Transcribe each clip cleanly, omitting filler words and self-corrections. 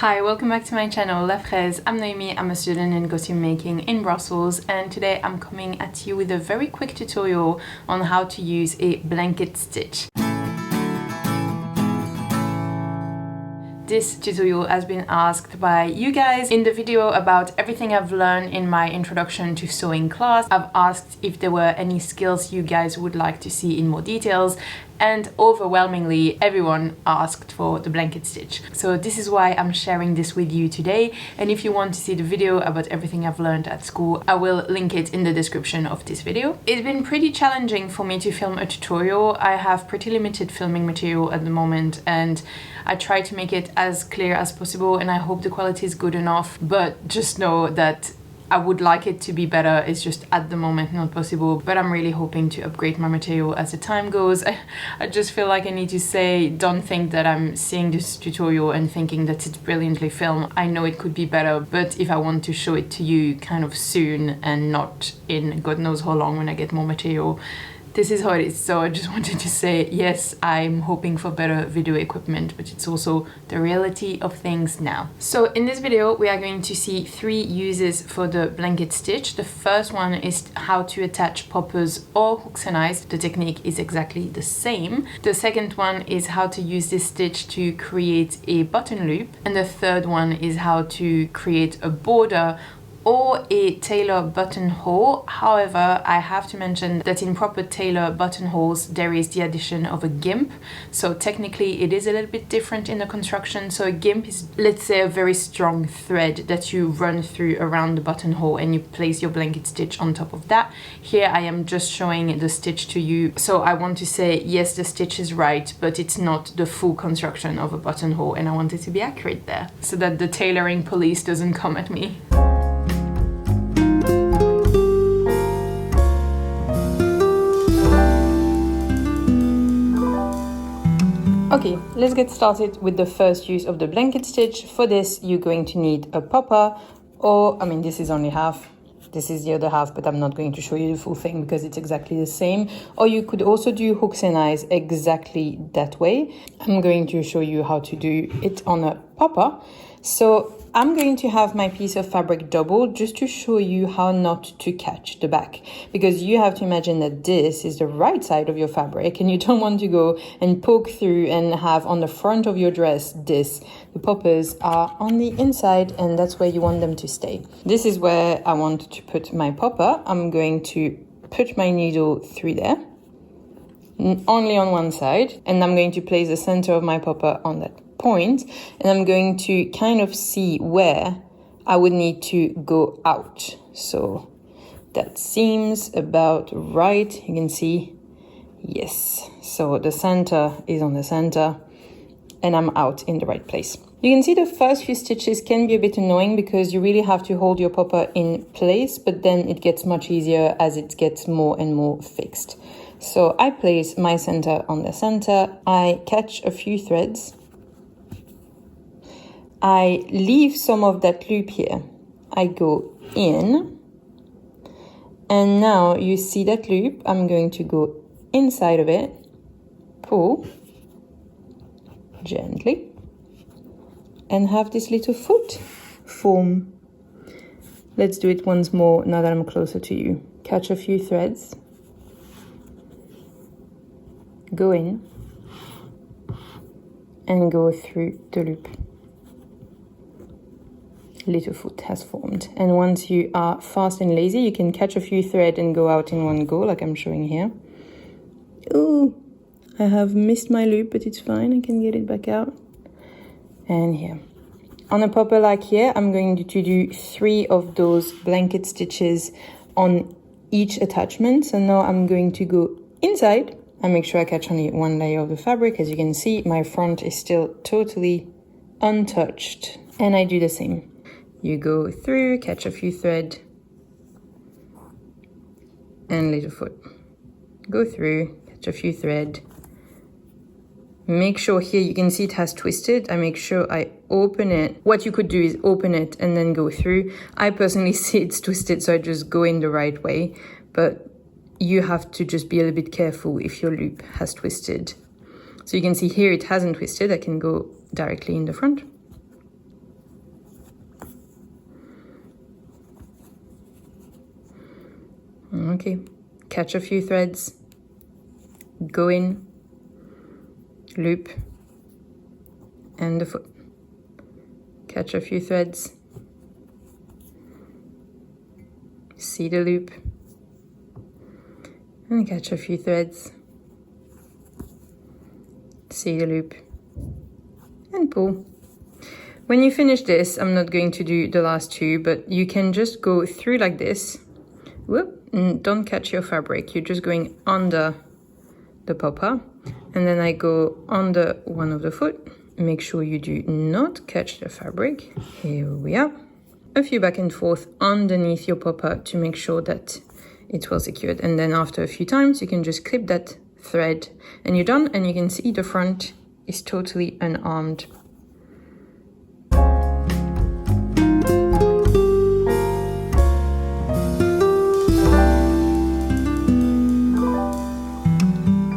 Hi, welcome back to my channel La Fraise. I'm Noémie, I'm a student in costume making in Brussels, and today I'm coming at you with a very quick tutorial on how to use a blanket stitch. This tutorial has been asked by you guys. In the video about everything I've learned in my introduction to sewing class, I've asked if there were any skills you guys would like to see in more details, and overwhelmingly everyone asked for the blanket stitch. So this is why I'm sharing this with you today, and if you want to see the video about everything I've learned at school, I will link it in the description of this video. It's been pretty challenging for me to film a tutorial. I have pretty limited filming material at the moment, and I try to make it as clear as possible, and I hope the quality is good enough, but just know that I would like it to be better. It's just at the moment not possible, but I'm really hoping to upgrade my material as the time goes. I just feel like I need to say, don't think that I'm seeing this tutorial and thinking that it's brilliantly filmed. I know it could be better, but if I want to show it to you kind of soon and not in God knows how long when I get more material, this is how it is. So I just wanted to say, yes, I'm hoping for better video equipment, but it's also the reality of things now. So in this video, we are going to see 3 uses for the blanket stitch. The first one is how to attach poppers or hooks and eyes. The technique is exactly the same. The second one is how to use this stitch to create a button loop. And the third one is how to create a border or a tailor buttonhole. However, I have to mention that in proper tailor buttonholes, there is the addition of a gimp. So technically it is a little bit different in the construction. So a gimp is, let's say, a very strong thread that you run through around the buttonhole and you place your blanket stitch on top of that. Here I am just showing the stitch to you. So I want to say, yes, the stitch is right, but it's not the full construction of a buttonhole, and I want it to be accurate there so that the tailoring police doesn't come at me. Okay, let's get started with the first use of the blanket stitch. For this, you're going to need a popper, or, this is only half. This is the other half, but I'm not going to show you the full thing because it's exactly the same. Or you could also do hooks and eyes exactly that way. I'm going to show you how to do it on a popper. So I'm going to have my piece of fabric doubled just to show you how not to catch the back, because you have to imagine that this is the right side of your fabric and you don't want to go and poke through and have on the front of your dress this. The poppers are on the inside and that's where you want them to stay. This is where I want to put my popper. I'm going to put my needle through there, only on one side, and I'm going to place the center of my popper on that point, and I'm going to kind of see where I would need to go out. So that seems about right. You can see, yes. So the center is on the center and I'm out in the right place. You can see the first few stitches can be a bit annoying because you really have to hold your popper in place, but then it gets much easier as it gets more and more fixed. So I place my center on the center. I catch a few threads. I leave some of that loop here. I go in, and now you see that loop. I'm going to go inside of it, pull gently, and have this little foot form. Let's do it once more now that I'm closer to you. Catch a few threads, go in, and go through the loop. Little foot has formed, and once you are fast and lazy, you can catch a few thread and go out in one go, like I'm showing here. Ooh, I have missed my loop, but it's fine, I can get it back out. And here on a popper like here, I'm going to do 3 of those blanket stitches on each attachment. So now I'm going to go inside and make sure I catch only one layer of the fabric. As you can see, my front is still totally untouched, and I do the same. You go through, catch a few thread, and little foot. Go through, catch a few thread. Make sure here, you can see it has twisted. I make sure I open it. What you could do is open it and then go through. I personally see it's twisted, so I just go in the right way. But you have to just be a little bit careful if your loop has twisted. So you can see here it hasn't twisted. I can go directly in the front. Okay, catch a few threads, go in, loop, and the foot. Catch a few threads, see the loop, and catch a few threads, see the loop, and pull. When you finish this, I'm not going to do the last two, but you can just go through like this. Whoop, and don't catch your fabric. You're just going under the popper, and then I go under one of the foot. Make sure you do not catch the fabric. Here we are. A few back and forth underneath your popper to make sure that it's well secured. And then after a few times, you can just clip that thread and you're done, and you can see the front is totally unarmed.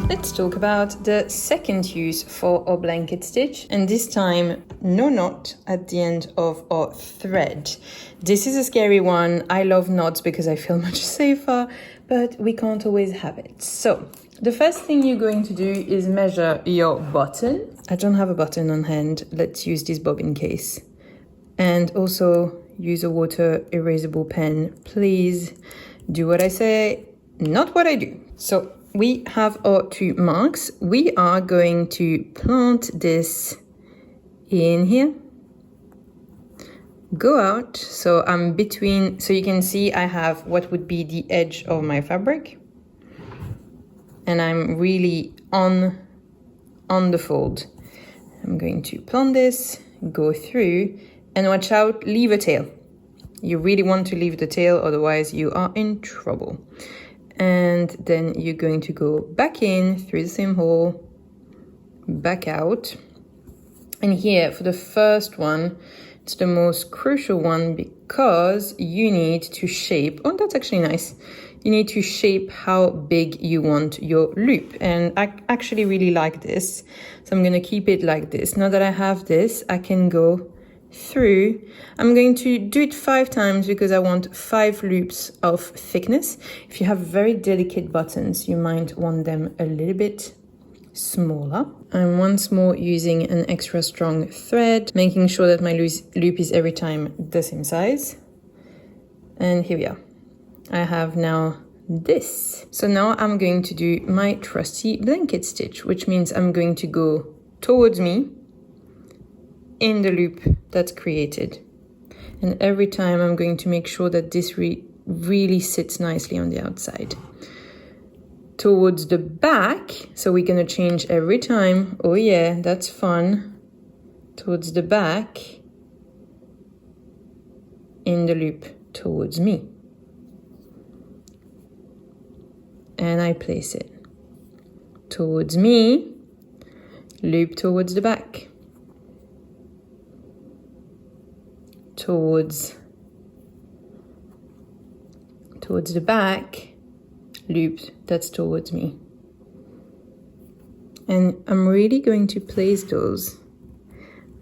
Let's talk about the second use for our blanket stitch, and this time no knot at the end of our thread. This is a scary one. I love knots because I feel much safer, but we can't always have it. So the first thing you're going to do is measure your button. I don't have a button on hand. Let's use this bobbin case. And also use a water erasable pen. Please do what I say, not what I do. So we have our 2 marks. We are going to plant this in here. Go out. So I'm between, so you can see I have what would be the edge of my fabric. And I'm really on the fold. I'm going to plant this, go through, and watch out, leave a tail. You really want to leave the tail, otherwise you are in trouble. And then you're going to go back in through the same hole, back out. And here for the first one, it's the most crucial one because you need to shape, oh, that's actually nice. You need to shape how big you want your loop. And I actually really like this. So I'm gonna keep it like this. Now that I have this, I can go through. I'm going to do it 5 times because I want 5 loops of thickness. If you have very delicate buttons, you might want them a little bit smaller. I'm once more using an extra strong thread, making sure that my loop is every time the same size. And here we are. I have now this. So now I'm going to do my trusty blanket stitch, which means I'm going to go towards me in the loop that's created. And every time I'm going to make sure that this really sits nicely on the outside. Towards the back, so we're gonna change every time. Oh yeah, that's fun. Towards the back, in the loop towards me. And I place it. Towards me, loop towards the back. Towards the back, loop that's towards me. And I'm really going to place those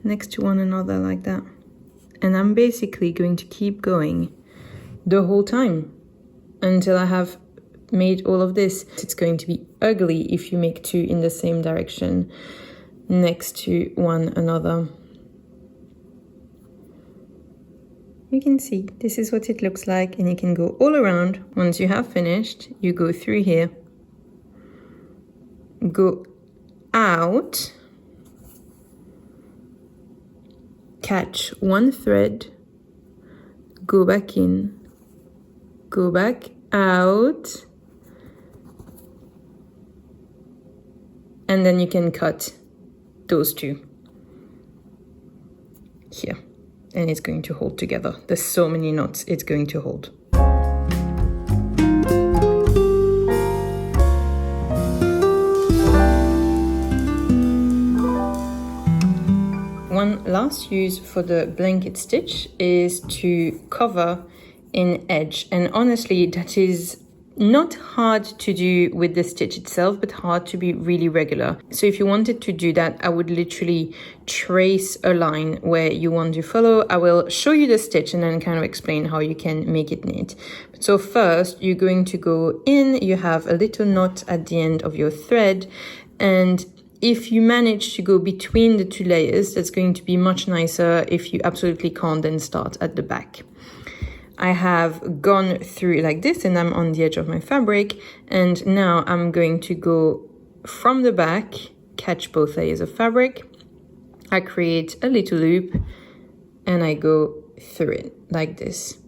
next to one another like that. And I'm basically going to keep going the whole time until I have made all of this. It's going to be ugly if you make 2 in the same direction next to one another. You can see this is what it looks like, and you can go all around. Once you have finished, you go through here, go out, catch one thread, go back in, go back out, and then you can cut those 2 here. And it's going to hold together. There's so many knots it's going to hold. One last use for the blanket stitch is to cover an edge. And honestly, that is not hard to do with the stitch itself, but hard to be really regular. So if you wanted to do that, I would literally trace a line where you want to follow. I will show you the stitch and then kind of explain how you can make it neat. So first, you're going to go in, you have a little knot at the end of your thread, and if you manage to go between the two layers, that's going to be much nicer. If you absolutely can't, then start at the back. I have gone through like this and I'm on the edge of my fabric, and now I'm going to go from the back, catch both layers of fabric. I create a little loop and I go through it like this.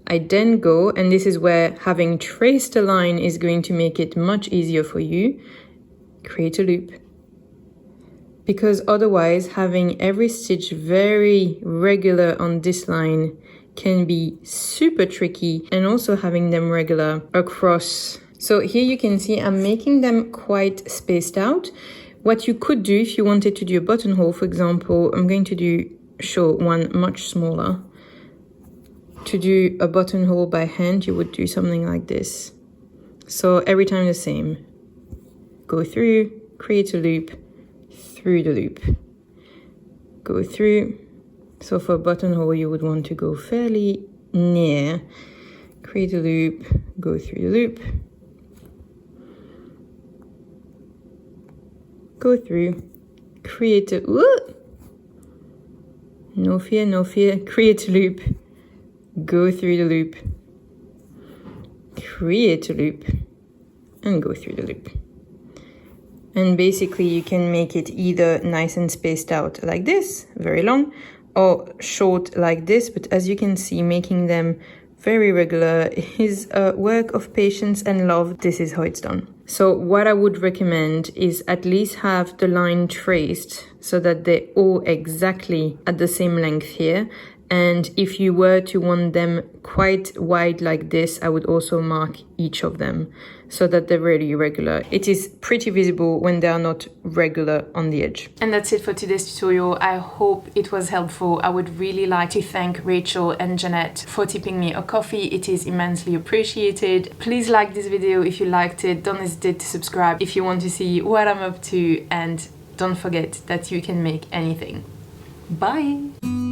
I then go, and this is where having traced a line is going to make it much easier for you, create a loop. Because otherwise having every stitch very regular on this line can be super tricky, and also having them regular across. So here you can see I'm making them quite spaced out. What you could do if you wanted to do a buttonhole, for example, I'm going to show one much smaller. To do a buttonhole by hand, you would do something like this. So every time the same. Go through, create a loop, through the loop. Go through. So for a buttonhole, you would want to go fairly near, create a loop, go through the loop, go through, create a, no fear, create a loop, go through the loop, create a loop, and go through the loop. And basically you can make it either nice and spaced out like this, very long, or short like this, but as you can see, making them very regular is a work of patience and love. This is how it's done. So what I would recommend is at least have the line traced so that they're all exactly at the same length here. And if you were to want them quite wide like this, I would also mark each of them so that they're really regular. It is pretty visible when they are not regular on the edge. And that's it for today's tutorial. I hope it was helpful. I would really like to thank Rachel and Jeanette for tipping me a coffee. It is immensely appreciated. Please like this video if you liked it. Don't hesitate to subscribe if you want to see what I'm up to, and don't forget that you can make anything. Bye!